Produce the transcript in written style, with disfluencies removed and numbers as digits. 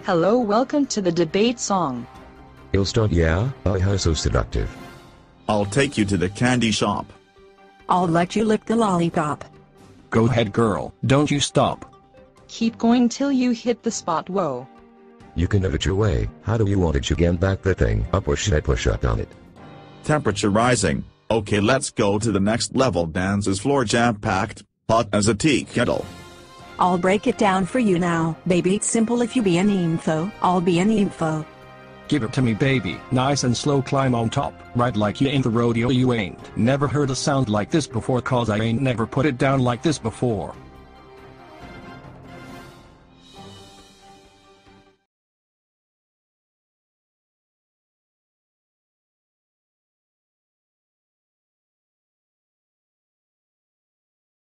Hello, welcome to the debate song. You'll start, yeah? How so seductive. I'll take you to the candy shop. I'll let you lick the lollipop. Go ahead, girl, don't you stop. Keep going till you hit the spot. Whoa. You can have it your way. How do you want it? You can back that thing up or should I push up on it? Temperature rising. Okay, let's go to the next level. Dance's floor jam-packed, hot as a tea kettle. I'll break it down for you now, baby. It's simple. If you be an info, I'll be an info. Give it to me, baby. Nice and slow, climb on top. Right like you ain't the rodeo. You ain't never heard a sound like this before, cause I ain't never put it down like this before.